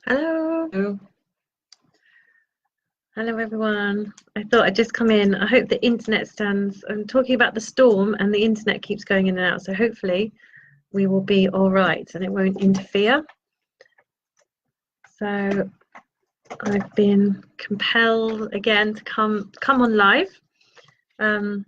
Hello. Hello, everyone. I thought I'd just come in. I hope the internet stands. I'm talking about the storm and the internet keeps going in and out. So hopefully we will be all right and it won't interfere. So I've been compelled again to come on live. I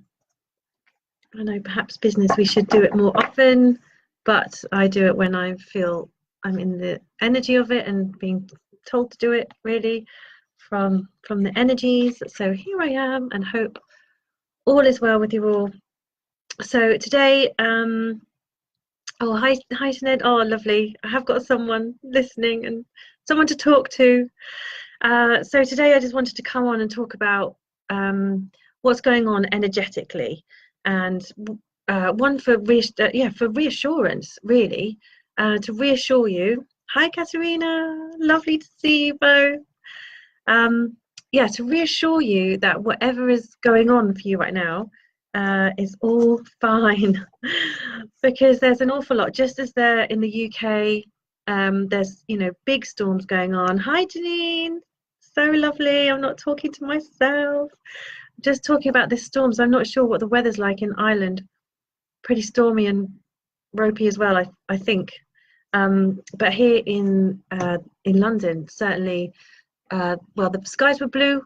know perhaps business, we should do it more often, but I do it when I feel I'm in the energy of it and being told to do it, really. From the energies. So here I am, and hope all is well with you all. So today, oh, hi Sinead. Oh, lovely. I have got someone listening and someone to talk to. So today I just wanted to come on and talk about what's going on energetically, and one for reassurance, really, to reassure you. Hi Katerina, lovely to see you both. Yeah, to reassure you that whatever is going on for you right now is all fine. Because there's an awful lot, just as there in the UK, there's, you know, big storms going on. Hi Janine, so lovely. I'm not talking to myself, just talking about this storms. I'm not sure what the weather's like in Ireland. Pretty stormy and ropey as well, I think. But here in London, certainly. Well, the skies were blue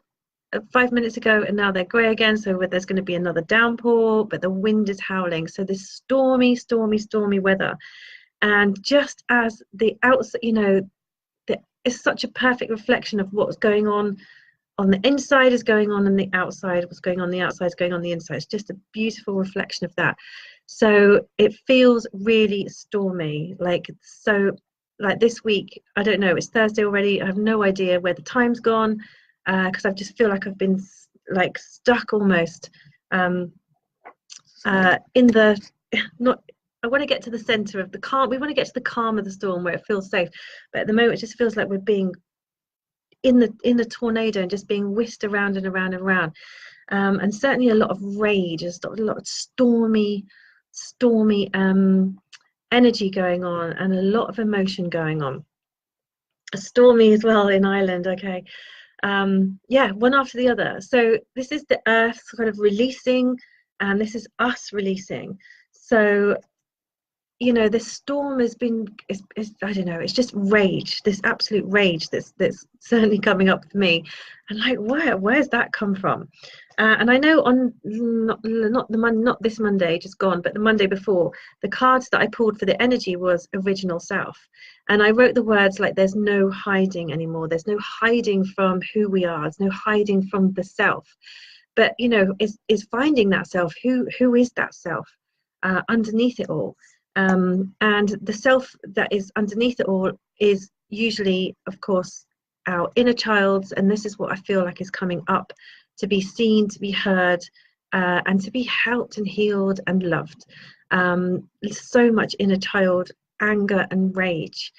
5 minutes ago and now they're grey again, so there's going to be another downpour, but the wind is howling. So this stormy weather. And just as the outside, you know, it's such a perfect reflection of what's going on the inside is going on the outside, what's going on the outside is going on the inside. It's just a beautiful reflection of that. So it feels really stormy, like, so like this week, I don't know, it's Thursday already, I have no idea where the time's gone, because I just feel like I've been like stuck almost in the not I want to get to the center of the calm. We want to get to the calm of the storm where it feels safe, but at the moment it just feels like we're being in the tornado and just being whisked around and around and around, and certainly a lot of rage, a lot of stormy energy going on and a lot of emotion going on. Stormy as well in Ireland. Okay. Yeah, one after the other. So this is the earth kind of releasing, and this is us releasing. So, you know, this storm has been, I don't know, it's just rage, this absolute rage that's certainly coming up for me. And like, where's that come from? And I know on not this Monday just gone, but the Monday before, the cards that I pulled for the energy was original self. And I wrote the words like, there's no hiding anymore. There's no hiding from who we are. There's no hiding from the self. But, you know, is finding that self. Who is that self underneath it all? And the self that is underneath it all is usually, of course, our inner child's, and this is what I feel like is coming up to be seen, to be heard, and to be helped and healed and loved. So much inner child anger and rage,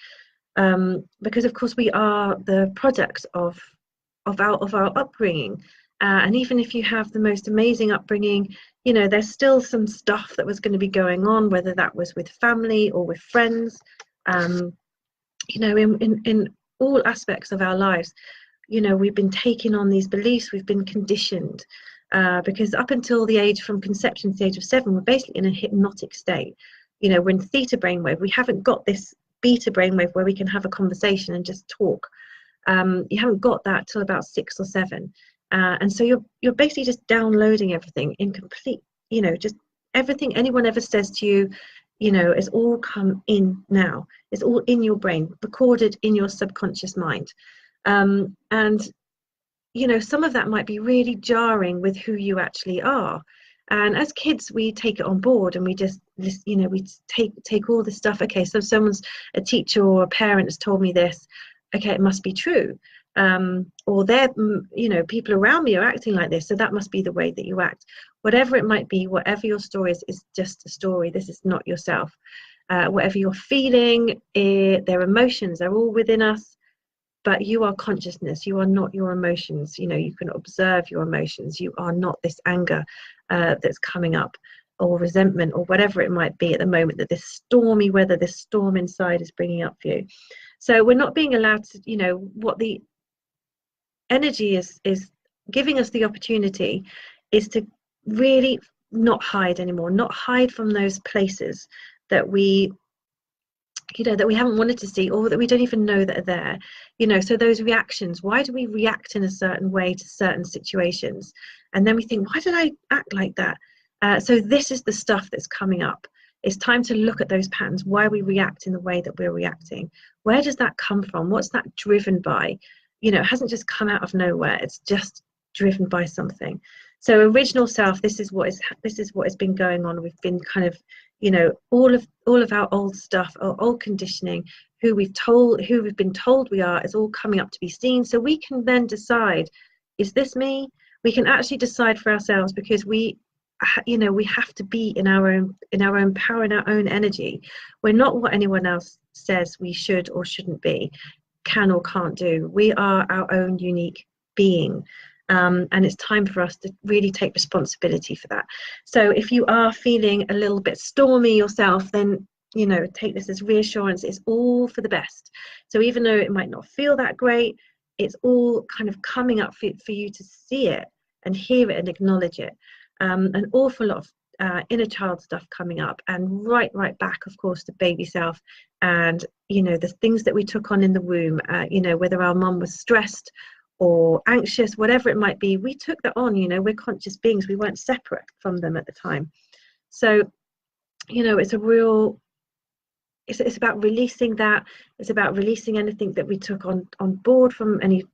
because of course we are the product of our upbringing. And even if you have the most amazing upbringing, you know, there's still some stuff that was going to be going on, whether that was with family or with friends, you know, in all aspects of our lives. You know, we've been taking on these beliefs, we've been conditioned, because up until the age, from conception to the age of 7, we're basically in a hypnotic state. You know, we're in theta brainwave. We haven't got this beta brainwave where we can have a conversation and just talk. You haven't got that till about 6 or 7. And so you're basically just downloading everything in complete, you know, just everything anyone ever says to you, you know, it's all come in now. It's all in your brain, recorded in your subconscious mind. And, you know, some of that might be really jarring with who you actually are. And as kids, we take it on board and we just, you know, we take all this stuff. Okay, so a teacher or a parent has told me this. Okay, it must be true. Or they're, you know, people around me are acting like this, so that must be the way that you act. Whatever it might be, whatever your story is just a story. This is not yourself. Whatever you're feeling, their emotions are all within us, but you are consciousness. You are not your emotions. You know, you can observe your emotions. You are not this anger that's coming up. or resentment or whatever it might be at the moment that this stormy weather, this storm inside is bringing up for you. So we're not being allowed to, you know, what the energy is giving us the opportunity is to really not hide anymore, not hide from those places that we, you know, that we haven't wanted to see, or that we don't even know that are there, you know. So those reactions, why do we react in a certain way to certain situations, and then we think, why did I act like that? So this is the stuff that's coming up. It's time to look at those patterns. Why we react in the way that we're reacting? Where does that come from? What's that driven by? You know, it hasn't just come out of nowhere. It's just driven by something. So original self, this is what has been going on. We've been kind of, you know, all of our old stuff, our old conditioning, who we've been told we are, is all coming up to be seen. So we can then decide, is this me? We can actually decide for ourselves, because we, you know, we have to be in our own power, in our own energy. We're not what anyone else says we should or shouldn't be, can or can't do. We are our own unique being. And it's time for us to really take responsibility for that. So if you are feeling a little bit stormy yourself, then, you know, take this as reassurance. It's all for the best. So even though it might not feel that great, it's all kind of coming up for you to see it and hear it and acknowledge it. An awful lot of inner child stuff coming up, and right back, of course, to baby self, and, you know, the things that we took on in the womb, you know, whether our mum was stressed or anxious, whatever it might be, we took that on. You know, we're conscious beings, we weren't separate from them at the time. So, you know, it's a real, it's about releasing that. It's about releasing anything that we took on board from any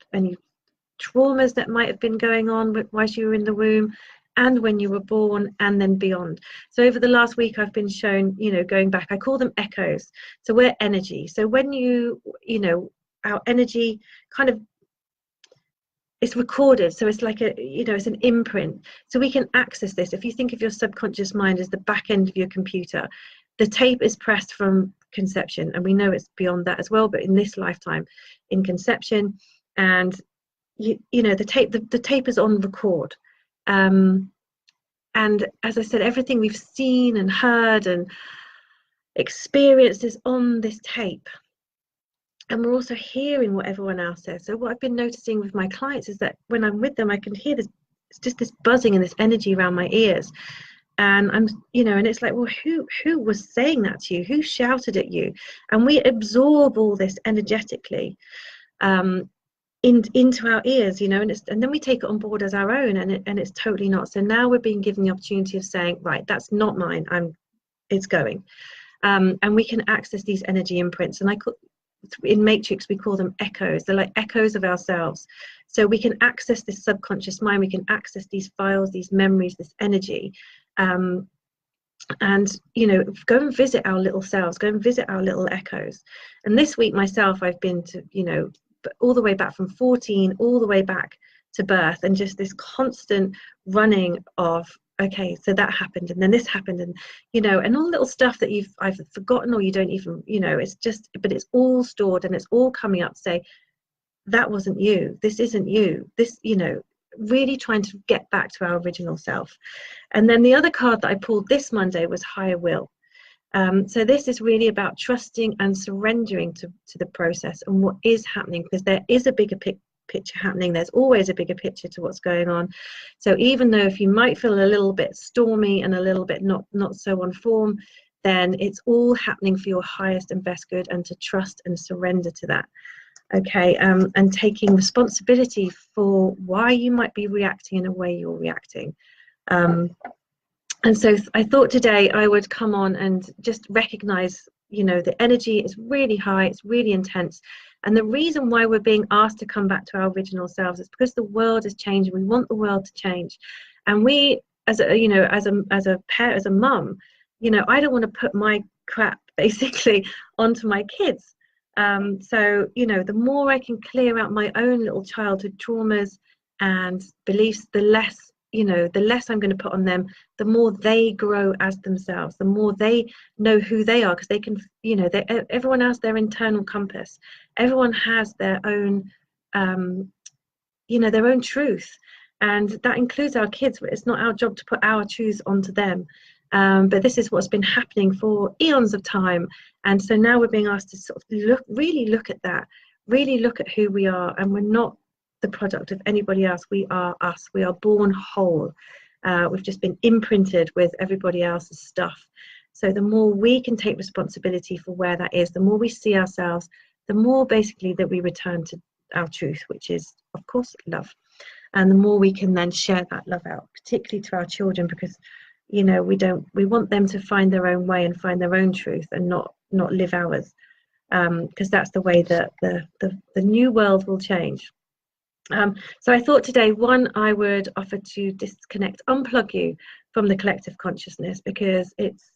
traumas that might have been going on whilst you were in the womb, and when you were born, and then beyond. So over the last week, I've been shown, you know, going back, I call them echoes. So we're energy. So when you know, our energy kind of, it's recorded. So it's like a, you know, it's an imprint. So we can access this. If you think of your subconscious mind as the back end of your computer, the tape is pressed from conception, and we know it's beyond that as well, but in this lifetime, in conception, and you know, the tape is on record. And as I said, everything we've seen and heard and experienced is on this tape. And we're also hearing what everyone else says. So what I've been noticing with my clients is that when I'm with them, I can hear this, it's just this buzzing and this energy around my ears. And I'm, you know, and it's like, well, who was saying that to you? Who shouted at you? And we absorb all this energetically into our ears, you know, and then we take it on board as our own, and it's totally not. So now we're being given the opportunity of saying, right, that's not mine. It's going. And we can access these energy imprints. And in Matrix, we call them echoes. They're like echoes of ourselves. So we can access this subconscious mind. We can access these files, these memories, this energy. And, you know, go and visit our little selves, go and visit our little echoes. And this week myself, I've been to, you know, all the way back from 14, all the way back to birth, and just this constant running of, okay, so that happened, and then this happened, and, you know, and all the little stuff that I've forgotten, or you don't even, you know, it's just, but it's all stored, and it's all coming up to say, that wasn't you, this isn't you, this, you know, really trying to get back to our original self. And then the other card that I pulled this Monday was Higher Will. So this is really about trusting and surrendering to the process and what is happening, because there is a bigger picture happening. There's always a bigger picture to what's going on. So even though if you might feel a little bit stormy and a little bit not so on form, then it's all happening for your highest and best good, and to trust and surrender to that. Okay, and taking responsibility for why you might be reacting in a way you're reacting. And so I thought today I would come on and just recognize, you know, the energy is really high, it's really intense. And the reason why we're being asked to come back to our original selves is because the world is changing. We want the world to change. And we, as a, you know, as a parent, as a mum, you know, I don't want to put my crap basically onto my kids. So, you know, the more I can clear out my own little childhood traumas and beliefs, the less, you know, the less I'm going to put on them, the more they grow as themselves, the more they know who they are, because they can, you know, everyone has their internal compass. Everyone has their own, you know, their own truth. And that includes our kids. It's not our job to put our truths onto them. But this is what's been happening for eons of time. And so now we're being asked to sort of really look at that, really look at who we are. And we're not the product of anybody else. We are us. We are born whole. We've just been imprinted with everybody else's stuff. So the more we can take responsibility for where that is, the more we see ourselves, the more basically that we return to our truth, which is, of course, love. And the more we can then share that love out, particularly to our children, because you know we want them to find their own way and find their own truth and not live ours, because that's the way that the new world will change. So I thought today, one, I would offer to disconnect, unplug you from the collective consciousness, because it's,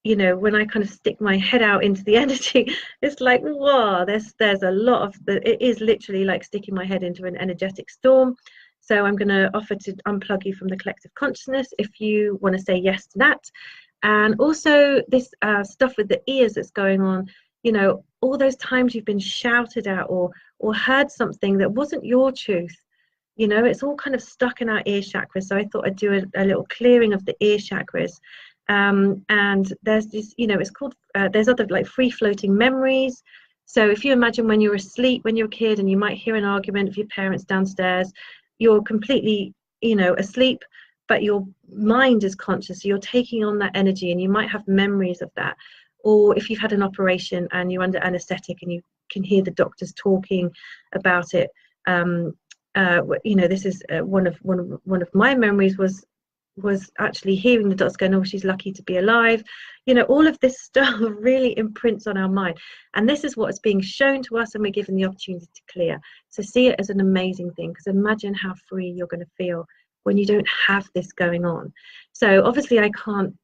you know, when I kind of stick my head out into the energy, it's like, wow, there's a lot of it is literally like sticking my head into an energetic storm. So I'm going to offer to unplug you from the collective consciousness if you want to say yes to that. And also this stuff with the ears that's going on, you know, all those times you've been shouted at or heard something that wasn't your truth, you know, it's all kind of stuck in our ear chakras. So I thought I'd do a little clearing of the ear chakras. And there's this, you know, it's called, there's other like free floating memories. So if you imagine when you're asleep, when you're a kid, and you might hear an argument of your parents downstairs, you're completely, you know, asleep, but your mind is conscious. So you're taking on that energy and you might have memories of that. Or if you've had an operation and you're under anesthetic and you can hear the doctors talking about it, you know, this is one of my memories was actually hearing the doctors going, oh, she's lucky to be alive. You know, all of this stuff really imprints on our mind. And this is what is being shown to us and we're given the opportunity to clear. So see it as an amazing thing, because imagine how free you're going to feel when you don't have this going on. So obviously I can't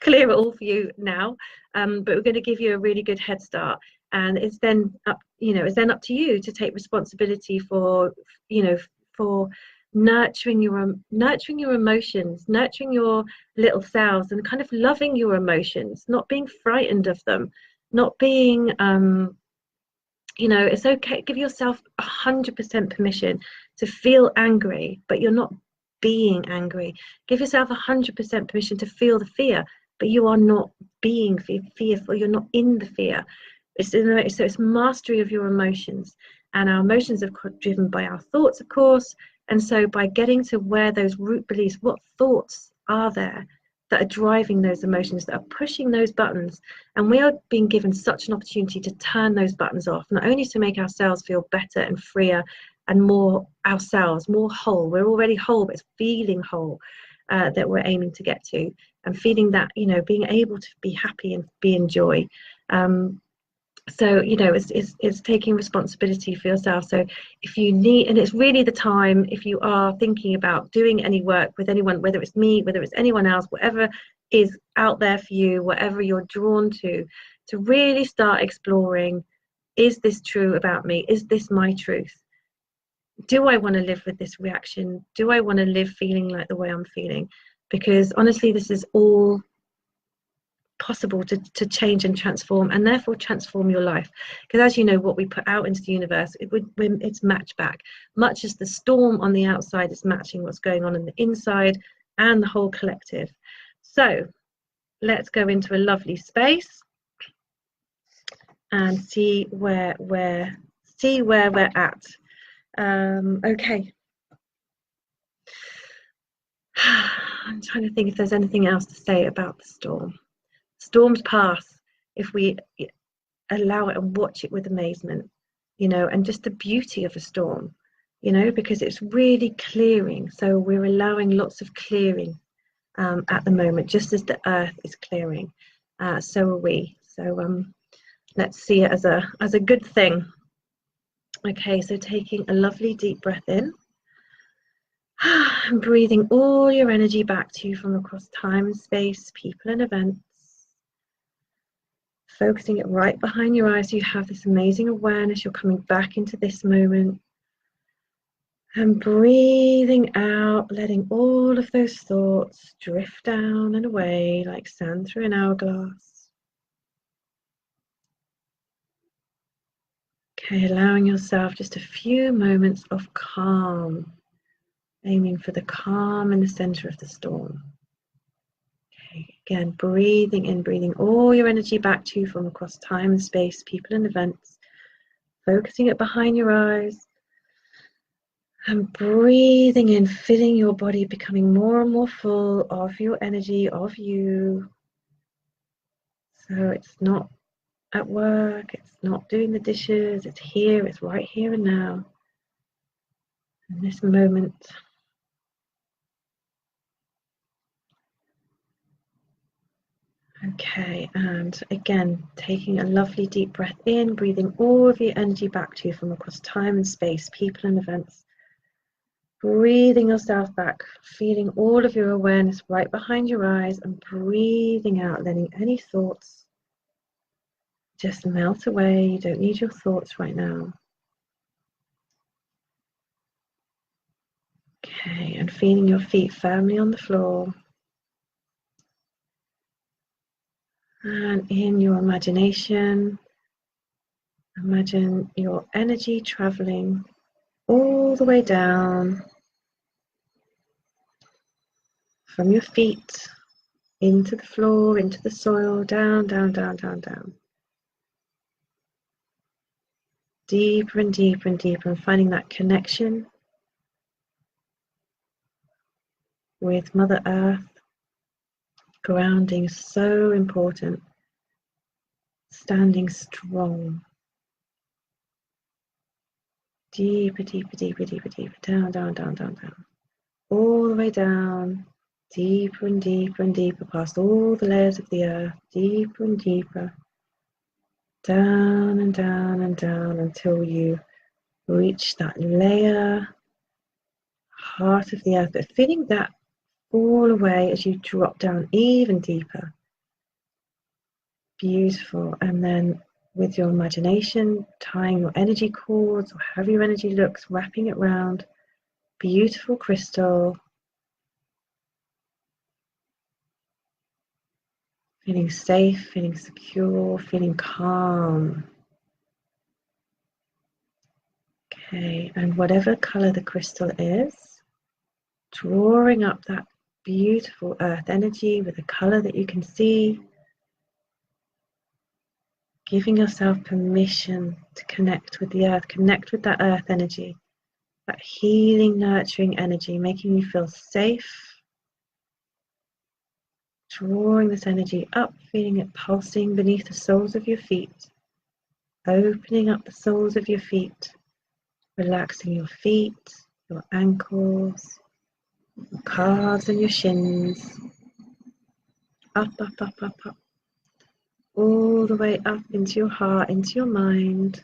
clear it all for you now, but we're going to give you a really good head start. And it's then up, you know, it's then up to you to take responsibility for, you know, for nurturing your emotions, nurturing your little selves, and kind of loving your emotions, not being frightened of them, not being, you know, it's okay. Give yourself 100% permission to feel angry, but you're not being angry. Give yourself 100% permission to feel the fear, but you are not being fearful. You're not in the fear. So it's mastery of your emotions, and our emotions are driven by our thoughts, of course. And so by getting to where those root beliefs, what thoughts are there that are driving those emotions, that are pushing those buttons, and we are being given such an opportunity to turn those buttons off, not only to make ourselves feel better and freer and more ourselves, more whole. We're already whole, but it's feeling whole that we're aiming to get to, and feeling that, you know, being able to be happy and be in joy. So, you know, it's taking responsibility for yourself. So if you need, and it's really the time, if you are thinking about doing any work with anyone, whether it's me, whether it's anyone else, whatever is out there for you, whatever you're drawn to really start exploring, is this true about me? Is this my truth? Do I want to live with this reaction? Do I want to live feeling like the way I'm feeling? Because honestly, this is all possible to change and transform, and therefore transform your life. Because as you know, what we put out into the universe, it's matched back. Much as the storm on the outside is matching what's going on in the inside and the whole collective. So let's go into a lovely space and see where we're at. Okay. I'm trying to think if there's anything else to say about the storm. Storms pass if we allow it and watch it with amazement, you know, and just the beauty of a storm, you know, because it's really clearing. So we're allowing lots of clearing at the moment, just as the earth is clearing. So are we. So let's see it as a good thing. Okay, so taking a lovely deep breath in. And breathing all your energy back to you from across time and space, people and events. Focusing it right behind your eyes so you have this amazing awareness. You're coming back into this moment. And breathing out, letting all of those thoughts drift down and away like sand through an hourglass. Okay, allowing yourself just a few moments of calm. Aiming for the calm in the center of the storm. Okay, again, breathing in, breathing all your energy back to you from across time and space, people and events, focusing it behind your eyes, and breathing in, filling your body, becoming more and more full of your energy, of you. So it's not at work, it's not doing the dishes, it's here, it's right here and now, in this moment. Okay, and again, taking a lovely deep breath in, breathing all of your energy back to you from across time and space, people and events. Breathing yourself back, feeling all of your awareness right behind your eyes, and breathing out, letting any thoughts just melt away. You don't need your thoughts right now. Okay, and feeling your feet firmly on the floor. And in your imagination, imagine your energy traveling all the way down from your feet into the floor, into the soil, down, down, down, down, down. Deeper and deeper and deeper, and finding that connection with Mother Earth. Grounding is so important. Standing strong. Deeper, deeper, deeper, deeper, deeper. Down, down, down, down, down. All the way down. Deeper and deeper and deeper, past all the layers of the earth. Deeper and deeper. Down and down and down until you reach that layer, heart of the earth. But feeling that all away as you drop down even deeper. Beautiful. And then with your imagination, tying your energy cords, or however your energy looks, wrapping it round, beautiful crystal. Feeling safe, feeling secure, feeling calm. Okay, and whatever color the crystal is, drawing up that beautiful earth energy with a color that you can see. Giving yourself permission to connect with the earth, connect with that earth energy, that healing, nurturing energy, making you feel safe. Drawing this energy up, feeling it pulsing beneath the soles of your feet, opening up the soles of your feet, relaxing your feet, your ankles, your calves and your shins, up, up, up, up, up, all the way up into your heart, into your mind.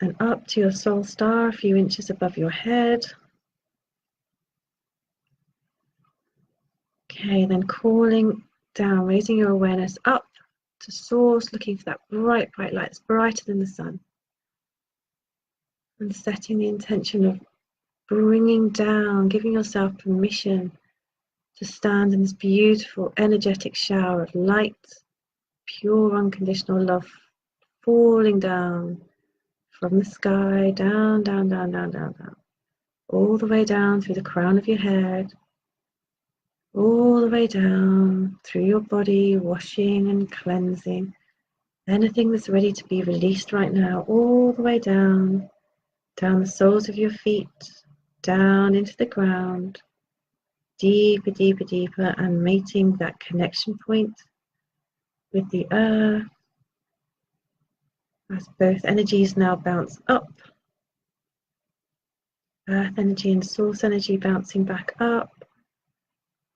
And up to your soul star, a few inches above your head. Okay, then calling down, raising your awareness up to source, looking for that bright, bright light that's brighter than the sun. And setting the intention of bringing down, giving yourself permission to stand in this beautiful, energetic shower of light, pure, unconditional love, falling down from the sky, down, down, down, down, down, down, all the way down through the crown of your head, all the way down through your body, washing and cleansing anything that's ready to be released right now, all the way down, down the soles of your feet, down into the ground, deeper, deeper, deeper, and making that connection point with the earth as both energies now bounce up. Earth energy and source energy bouncing back up,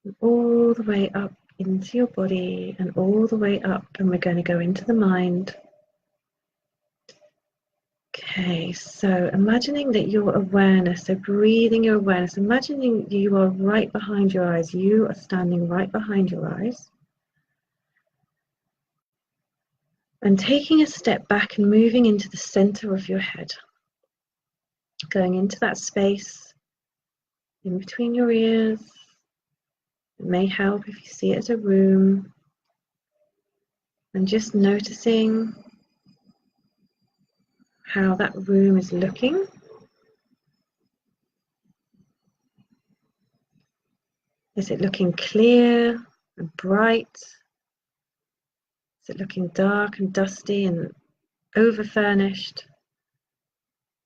and all the way up into your body, and all the way up, and we're going to go into the mind. Okay, so imagining that your awareness, so breathing your awareness, imagining you are right behind your eyes, you are standing right behind your eyes. And taking a step back and moving into the center of your head. Going into that space in between your ears. It may help if you see it as a room. And just noticing how that room is looking. Is it looking clear and bright? Is it looking dark and dusty and over-furnished?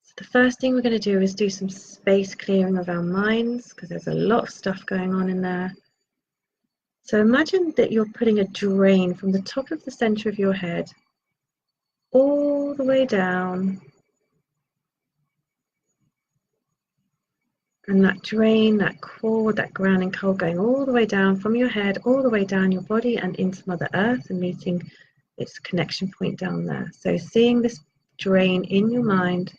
So the first thing we're going to do is do some space clearing of our minds, because there's a lot of stuff going on in there. So imagine that you're putting a drain from the top of the center of your head all the way down. And that drain, that cord, that grounding cord going all the way down from your head, all the way down your body and into Mother Earth and meeting its connection point down there. So seeing this drain in your mind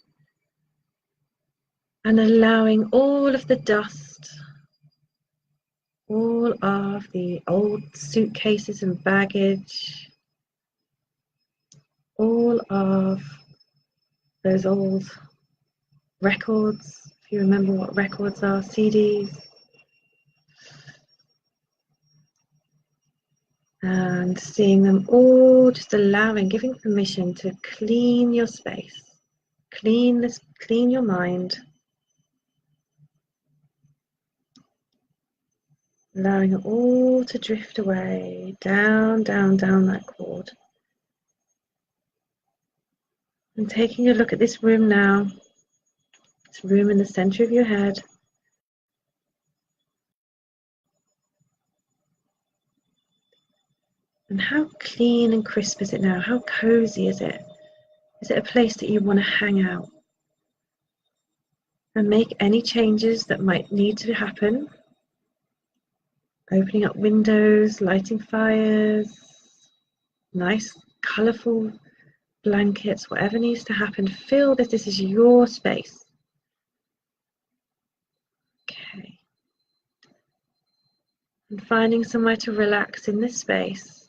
and allowing all of the dust, all of the old suitcases and baggage, all of those old records, if you remember what records are, CDs, and seeing them all, just allowing, giving permission to clean your space, clean your mind, allowing it all to drift away, down, down, down that cord. And taking a look at this room now, this room in the center of your head. And how clean and crisp is it now? How cozy is it? Is it a place that you want to hang out and make any changes that might need to happen? Opening up windows, lighting fires, nice colourful blankets, whatever needs to happen. Feel that this is your space. Okay. And finding somewhere to relax in this space.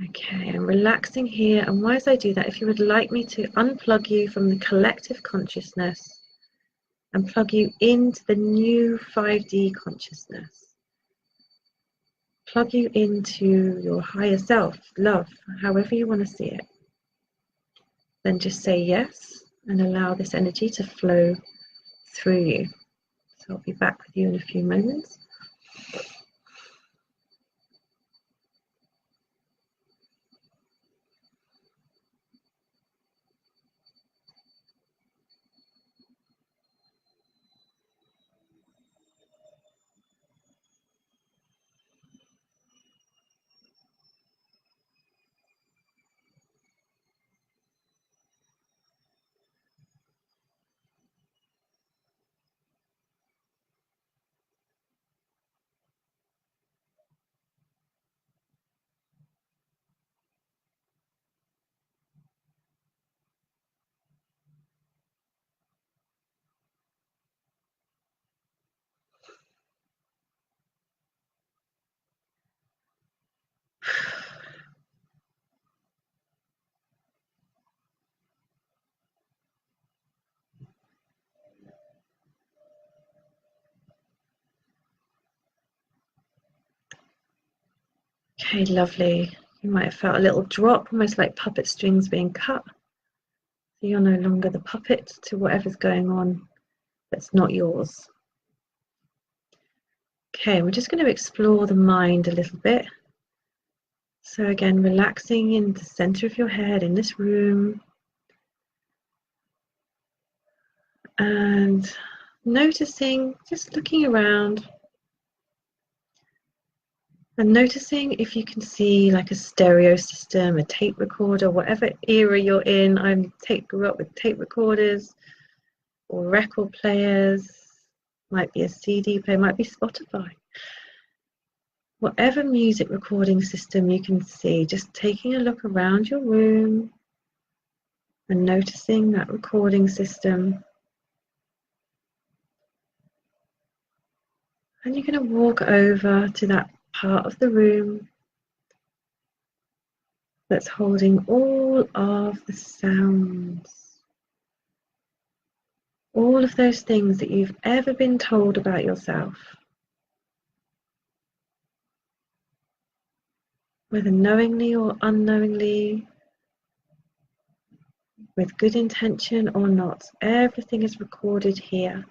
Okay, and relaxing here. And whilst I do that, if you would like me to unplug you from the collective consciousness and plug you into the new 5D consciousness. Plug you into your higher self, love, however you want to see it. Then just say yes and allow this energy to flow through you. So I'll be back with you in a few moments. Okay, lovely. You might have felt a little drop, almost like puppet strings being cut. So you're no longer the puppet to whatever's going on that's not yours. Okay, we're just going to explore the mind a little bit. So again, relaxing in the center of your head in this room. And noticing, just looking around. And noticing if you can see like a stereo system, a tape recorder, whatever era you're in. I grew up with tape recorders or record players, might be a CD player, might be Spotify. Whatever music recording system you can see, just taking a look around your room and noticing that recording system. And you're going to walk over to that part of the room that's holding all of the sounds, all of those things that you've ever been told about yourself, whether knowingly or unknowingly, with good intention or not. Everything is recorded here.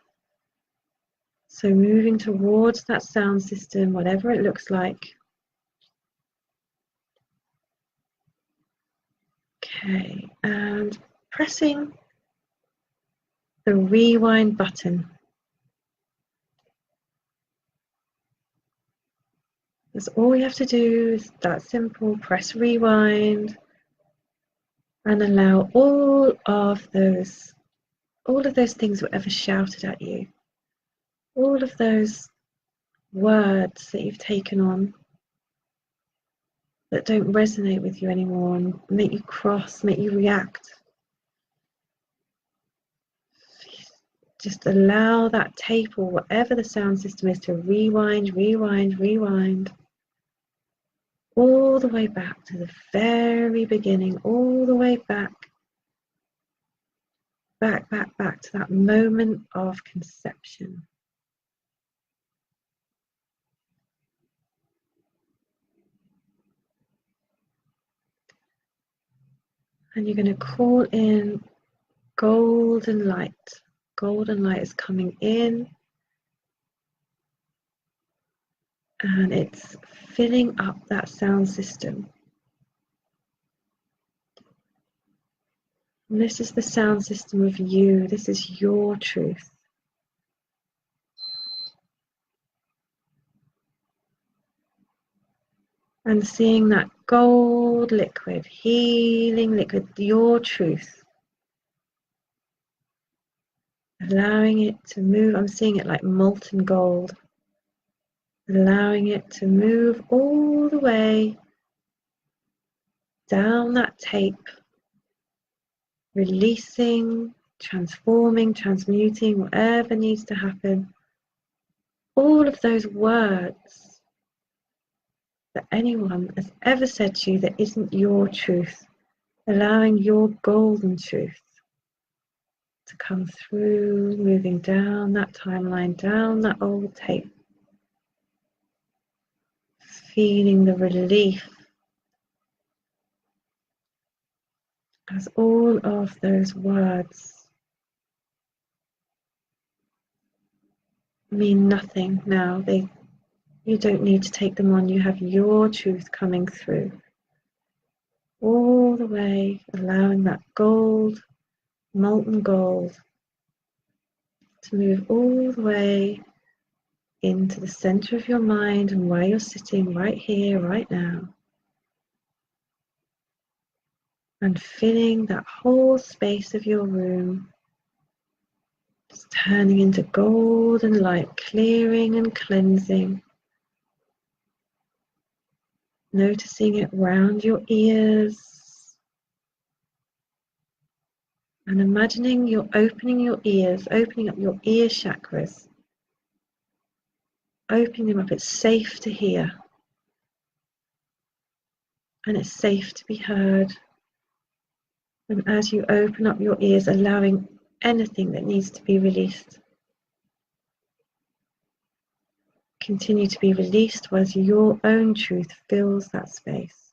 So moving towards that sound system, whatever it looks like. Okay, and pressing the rewind button. That's all you have to do, is that simple. Press rewind and allow all of those things that were ever shouted at you, all of those words that you've taken on that don't resonate with you anymore and make you cross, make you react. Just allow that tape or whatever the sound system is to rewind, rewind, rewind. All the way back to the very beginning, all the way back to that moment of conception. And you're going to call in golden light. Golden light is coming in and it's filling up that sound system. And this is the sound system of you. This is your truth. And seeing that gold liquid, healing liquid, your truth. Allowing it to move. I'm seeing it like molten gold. Allowing it to move all the way down that tape. Releasing, transforming, transmuting, whatever needs to happen. All of those words that anyone has ever said to you that isn't your truth, allowing your golden truth to come through, moving down that timeline, down that old tape, feeling the relief as all of those words mean nothing now. You don't need to take them on. You have your truth coming through. All the way, allowing that gold, molten gold, to move all the way into the center of your mind and where you're sitting right here, right now. And filling that whole space of your room, just turning into golden light, clearing and cleansing. Noticing it round your ears. And imagining you're opening your ears, opening up your ear chakras. Opening them up, it's safe to hear. And it's safe to be heard. And as you open up your ears, allowing anything that needs to be released, continue to be released as your own truth fills that space.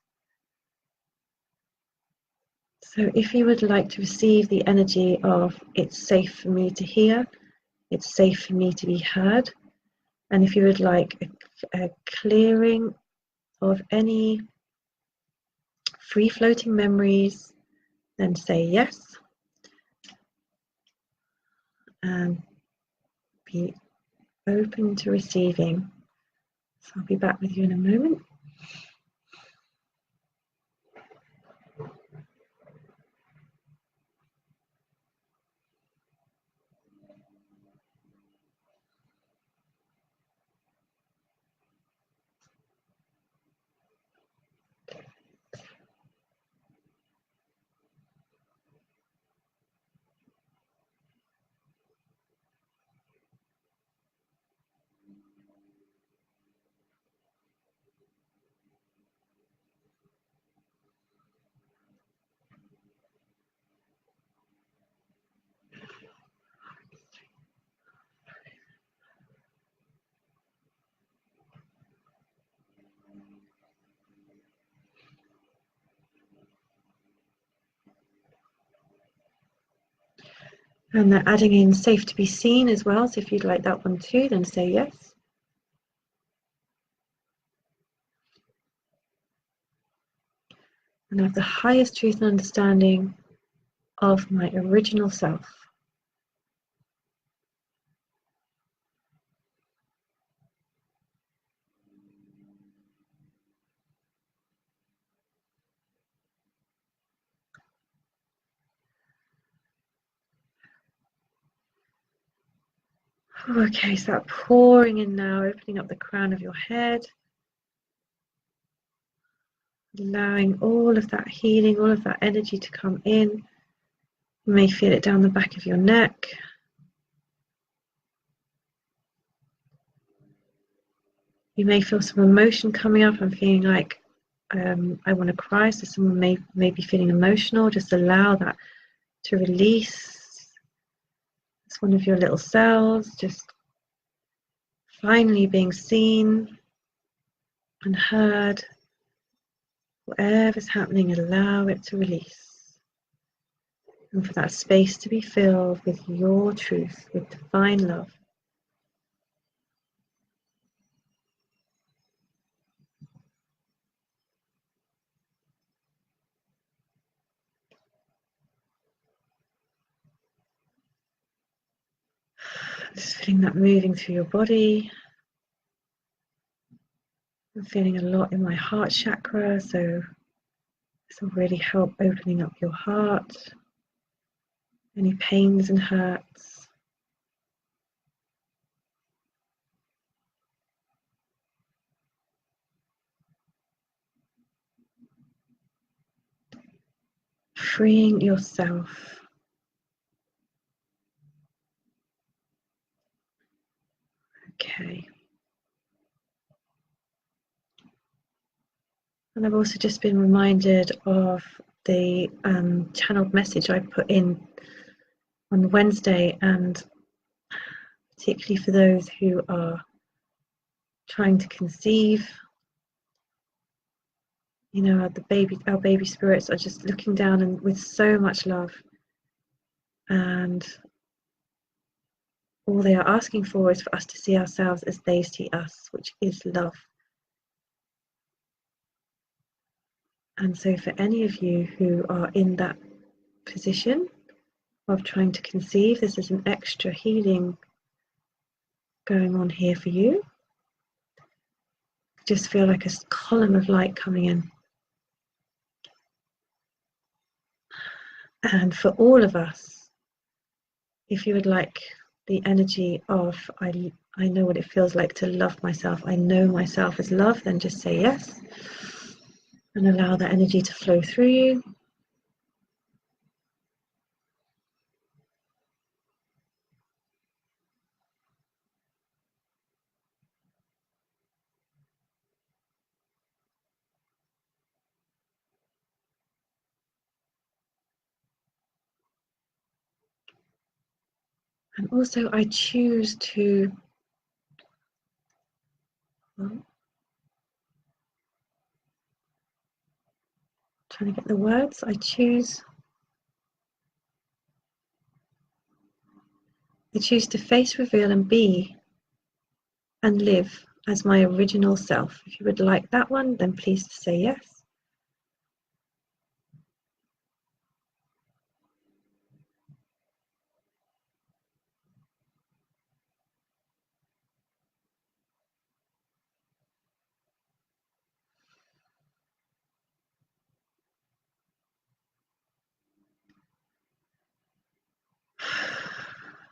So if you would like to receive the energy of it's safe for me to hear, it's safe for me to be heard, and if you would like a clearing of any free-floating memories, then say yes and be open to receiving. So I'll be back with you in a moment. And they're adding in safe to be seen as well. So if you'd like that one too, then say yes. And I have the highest truth and understanding of my original self. Okay, so that pouring in now, opening up the crown of your head, allowing all of that healing, all of that energy to come in. You may feel it down the back of your neck. You may feel some emotion coming up. I'm feeling like I want to cry, so someone may be feeling emotional. Just allow that to release. It's one of your little cells, just finally being seen and heard. Whatever's happening, allow it to release. And for that space to be filled with your truth, with divine love. Just feeling that moving through your body. I'm feeling a lot in my heart chakra, so this will really help opening up your heart. Any pains and hurts. Freeing yourself. Okay. And I've also just been reminded of the channeled message I put in on Wednesday, and particularly for those who are trying to conceive, you know, our baby spirits are just looking down and with so much love, and all they are asking for is for us to see ourselves as they see us, which is love. And so for any of you who are in that position of trying to conceive, this is an extra healing going on here for you. Just feel like a column of light coming in. And for all of us, if you would like the energy of I know what it feels like to love myself, I know myself as love, then just say yes and allow that energy to flow through you. And also I choose to trying to get the words. I choose to face, reveal, and be and live as my original self. If you would like that one, then please say yes.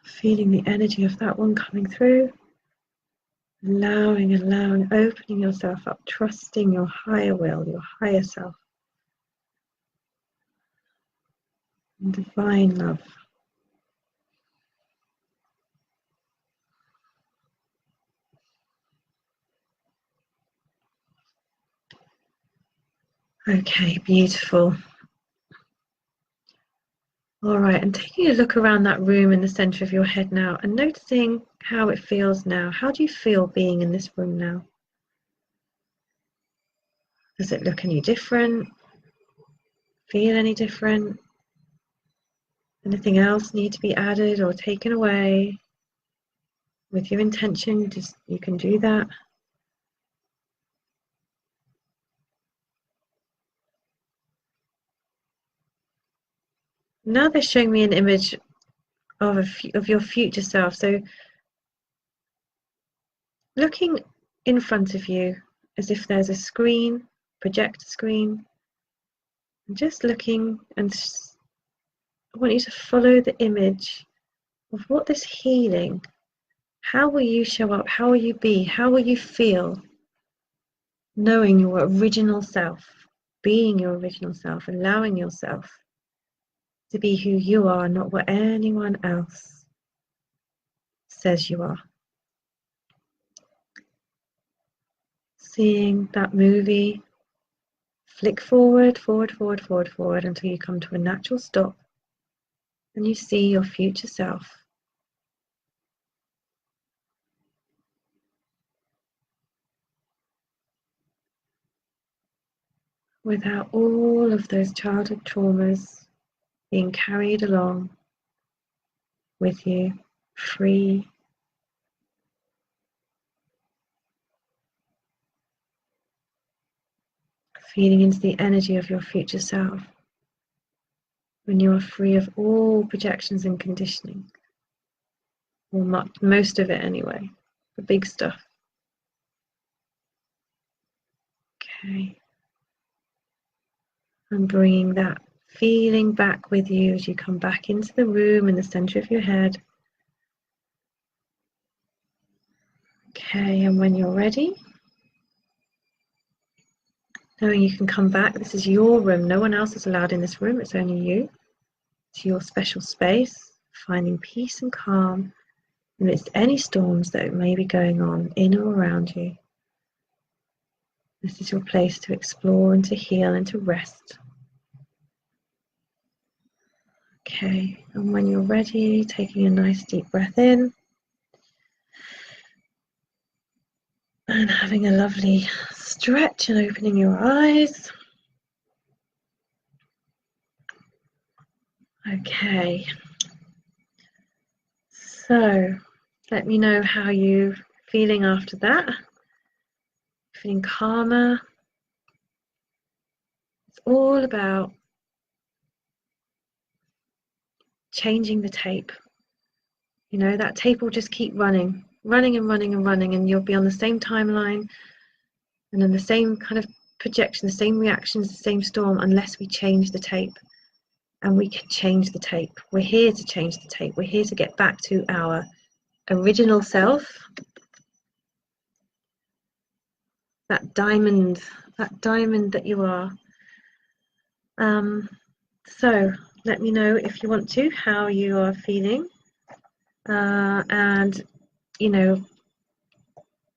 Feeling the energy of that one coming through. Allowing, opening yourself up, trusting your higher will, your higher self. And divine love. Okay, beautiful. All right, and taking a look around that room in the center of your head now and noticing how it feels now. How do you feel being in this room now? Does it look any different? Feel any different? Anything else need to be added or taken away? With your intention, just you can do that. Now they're showing me an image of your future self. So looking in front of you as if there's a screen, projector screen, and just looking, and I want you to follow the image of what this healing, how will you show up, how will you be, how will you feel, knowing your original self, being your original self, allowing yourself to be who you are, not what anyone else says you are. Seeing that movie flick forward, forward, forward, forward, forward until you come to a natural stop and you see your future self. Without all of those childhood traumas being carried along with you, free. Feeding into the energy of your future self when you are free of all projections and conditioning, or most of it anyway, the big stuff. Okay, and bringing that feeling back with you as you come back into the room in the center of your head. Okay, and when you're ready, knowing you can come back, this is your room, no one else is allowed in this room, it's only you. It's your special space, finding peace and calm amidst any storms that may be going on in or around you. This is your place to explore and to heal and to rest. Okay, and when you're ready, taking a nice deep breath in and having a lovely stretch and opening your eyes. Okay, so let me know how you're feeling after that. Feeling calmer. It's all about changing the tape. You know, that tape will just keep running and running and running, and you'll be on the same timeline and in the same kind of projection, the same reactions, the same storm, unless we change the tape. And we can change the tape. We're here to change the tape. We're here to get back to our original self. That diamond that you are. So let me know if you want to, how you are feeling. And, you know,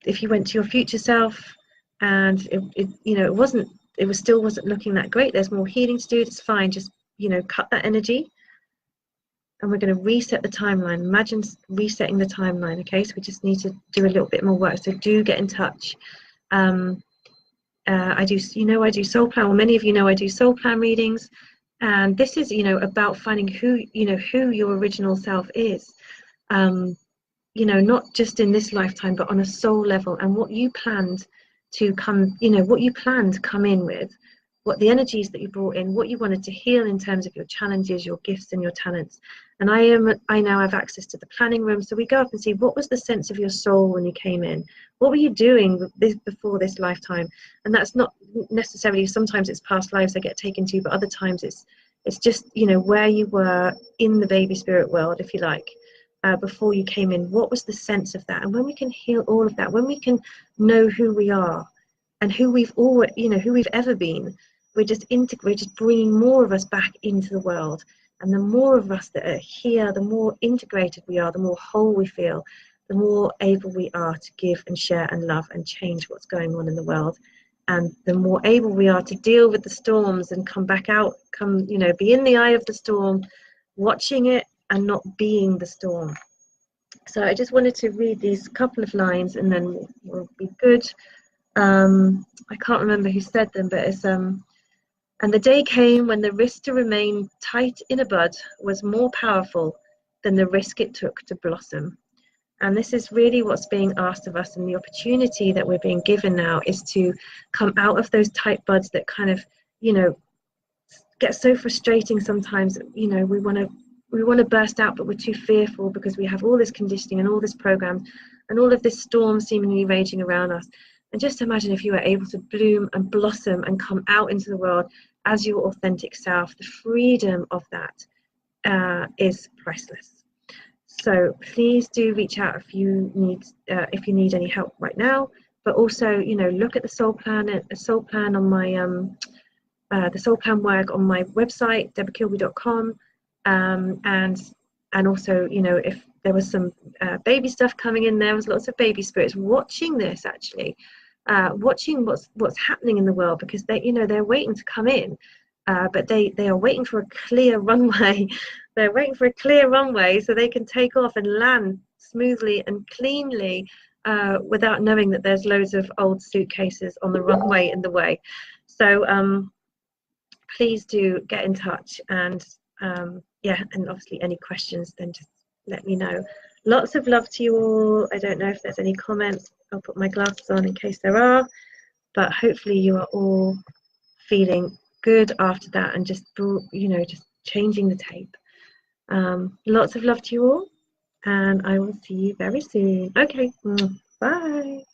if you went to your future self and it still wasn't looking that great, there's more healing to do, it's fine, just, you know, cut that energy. And we're going to reset the timeline. Imagine resetting the timeline, okay? So we just need to do a little bit more work. So do get in touch. I do soul plan, well, many of you know I do soul plan readings. And this is, you know, about finding who your original self is. You know, not just in this lifetime, but on a soul level, and what you planned to come, you know, what you planned to come in with, what the energies that you brought in, what you wanted to heal in terms of your challenges, your gifts and your talents. And I now have access to the planning room, so we go up and see what was the sense of your soul when you came in, what were you doing before this lifetime. And that's not necessarily, sometimes it's past lives that get taken to, but other times it's just, you know, where you were in the baby spirit world, if you like. Before you came in, what was the sense of that? And when we can heal all of that, when we can know who we are and who we've always, you know, who we've ever been, we're just bringing more of us back into the world. And the more of us that are here, the more integrated we are, the more whole we feel, the more able we are to give and share and love and change what's going on in the world. And the more able we are to deal with the storms and come back out, you know, be in the eye of the storm, watching it, and not being the storm. So I just wanted to read these couple of lines and then we'll be good. I can't remember who said them, but it's And the day came when the risk to remain tight in a bud was more powerful than the risk it took to blossom. And this is really what's being asked of us, and the opportunity that we're being given now is to come out of those tight buds that kind of, you know, get so frustrating sometimes. You know, we want to burst out, but we're too fearful because we have all this conditioning and all this program and all of this storm seemingly raging around us. And just imagine if you were able to bloom and blossom and come out into the world as your authentic self. The freedom of that is priceless. So please do reach out if you need any help right now. But also, you know, look at the soul plan on my the soul plan work on my website, deborahkilby.com, and also, you know, if there was some baby stuff coming in, there was lots of baby spirits watching this, actually, watching what's happening in the world, because they, you know, they're waiting to come in, but they are waiting for a clear runway. They're waiting for a clear runway so they can take off and land smoothly and cleanly, without knowing that there's loads of old suitcases on the runway in the way. So please do get in touch, and yeah, and obviously any questions, then just let me know. Lots of love to you all. I don't know if there's any comments. I'll put my glasses on in case there are, but hopefully you are all feeling good after that, and just, you know, just changing the tape. Lots of love to you all, and I will see you very soon. Okay, bye.